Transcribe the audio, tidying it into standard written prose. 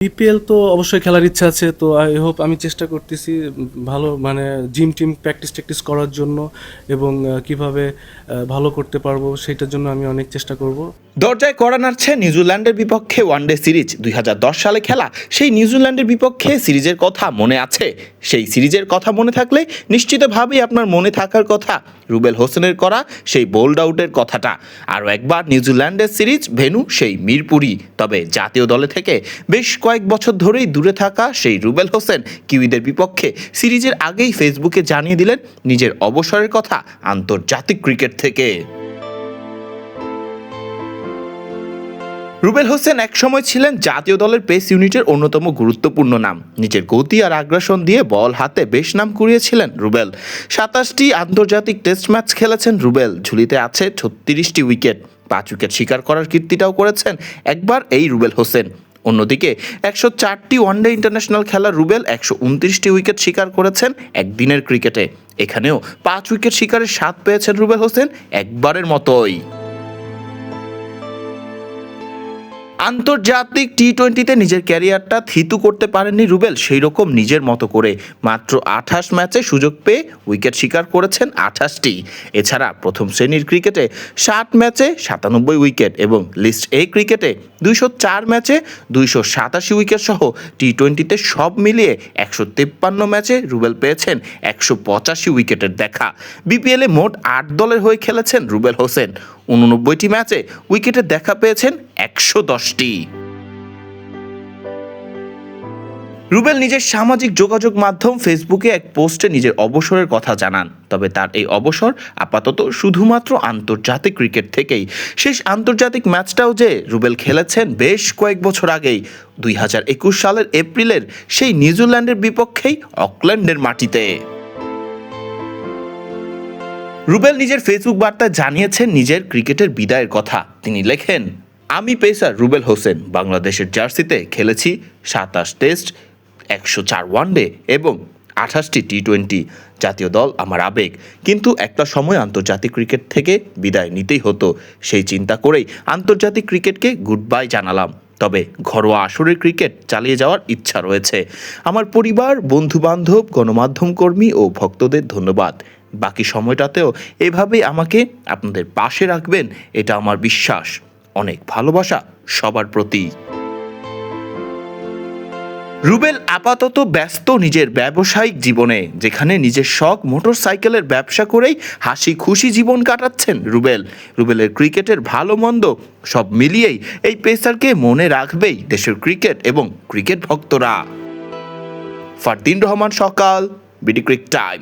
BPL তো অবশ্যই খেলার ইচ্ছা আছে, তো আই হোপ আমি চেষ্টা করতেছি ভালো মানে জিম টিম প্র্যাকটিস করার জন্য এবং কিভাবে ভালো করতে পারবো সেটার জন্য আমি অনেক চেষ্টা করব। দরজায় কড়া নাড়ছে নিউজিল্যান্ডের বিপক্ষে ওয়ানডে সিরিজ। 2010 সালে খেলা সেই নিউজিল্যান্ডের বিপক্ষে সিরিজের কথা মনে আছে? সেই সিরিজের কথা মনে থাকলে নিশ্চিতভাবেই আপনার মনে থাকার কথা রুবেল হোসেনের করা সেই বোল্ড আউটের কথাটা। আরও একবার নিউজিল্যান্ডের সিরিজ, ভেন্যু সেই মিরপুরই। তবে জাতীয় দলে থেকে বেশ কয়েক বছর ধরেই দূরে থাকা সেই রুবেল হোসেন কিউইদের বিপক্ষে সিরিজের আগেই ফেসবুকে জানিয়ে দিলেন নিজের অবসরের কথা আন্তর্জাতিক ক্রিকেট থেকে। রুবেল হোসেন একসময় ছিলেন জাতীয় দলের পেস ইউনিটের অন্যতম গুরুত্বপূর্ণ নাম। নিজের গতি আর আগ্রাসন দিয়ে বল হাতে বেশ নাম কুড়িয়েছিলেন রুবেল। 27টি আন্তর্জাতিক টেস্ট ম্যাচ খেলেছেন রুবেল। ঝুলিতে আছে 36টি উইকেট। 5 উইকেট শিকার করার কীর্তিটাও করেছেন একবার এই রুবেল হোসেন। অন্যদিকে 104টি ওয়ানডে ইন্টারন্যাশনাল খেলা রুবেল 129টি উইকেট শিকার করেছেন একদিনের ক্রিকেটে। এখানেও 5 উইকেট শিকারের স্বাদ পেয়েছেন রুবেল হোসেন একবারের মতোই। আন্তর্জাতিক টি-20তে নিজের ক্যারিয়ারটা থিতু করতে পারেননি রুবেল সেই রকম নিজের মতো করে। মাত্র 28 ম্যাচে সুযোগ পেয়ে উইকেট শিকার করেছেন 28টি। এছাড়া প্রথম শ্রেণীর ক্রিকেটে 60 ম্যাচে 97 উইকেট এবং লিস্ট এ ক্রিকেটে 204 ম্যাচে 287 উইকেট সহ টি-20তে সব মিলিয়ে 153 ম্যাচে রুবেল পেয়েছেন 185 উইকেটের দেখা। বিপিএলে মোট 8 দলের হয়ে খেলেছেন রুবেল হোসেন। 89টি ম্যাচে উইকেটের দেখা পেয়েছেন 110টি। রুবেল নিজের সামাজিক যোগাযোগ মাধ্যম ফেসবুকে এক পোস্টে নিজের অবসরের কথা জানান। তবে তার এই অবসর আপাতত শুধুমাত্র আন্তর্জাতিক ক্রিকেট থেকেই। শেষ আন্তর্জাতিক ম্যাচটাও যে রুবেল খেলেছেন বেশ কয়েক বছর আগেই, 2021 সালের এপ্রিলের সেই নিউজিল্যান্ডের বিপক্ষেই অকল্যান্ডের মাটিতে। রুবেল নিজের ফেসবুক বার্তায় জানিয়েছেন নিজের ক্রিকেটের বিদায়ের কথা। তিনি লেখেন, আমি পেসার রুবেল হোসেন। বাংলাদেশের জার্সিতে খেলেছি 27 টেস্ট, 104 ওয়ানডে এবং 28টি টি-20। জাতীয় দল আমার আবেগ, কিন্তু একটা সময় আন্তর্জাতিক ক্রিকেট থেকে বিদায় নিতেই হতো। সেই চিন্তা করেই আন্তর্জাতিক ক্রিকেটকে গুড বাই জানালাম। তবে ঘরোয়া আসরের ক্রিকেট চালিয়ে যাওয়ার ইচ্ছা রয়েছে। আমার পরিবার, বন্ধুবান্ধব, গণমাধ্যম কর্মী ও ভক্তদের ধন্যবাদ। বাকি সময়টাতেও এভাবেই আমাকে আপনাদের পাশে রাখবেন, এটা আমার বিশ্বাস। অনেক ভালোবাসা সবার প্রতি। রুবেল আপাতত ব্যস্ত নিজের ব্যবসায়িক জীবনে, যেখানে নিজের শখ মোটরসাইকেলের ব্যবসা করেই হাসি খুশি জীবন কাটাচ্ছেন রুবেল। রুবেলের ক্রিকেটের ভালো মন্দ সব মিলিয়েই এই পেসারকে মনে রাখবেই দেশের ক্রিকেট এবং ক্রিকেট ভক্তরা। ফারদিন রহমান সকাল, বিডি ক্রিক টাইম।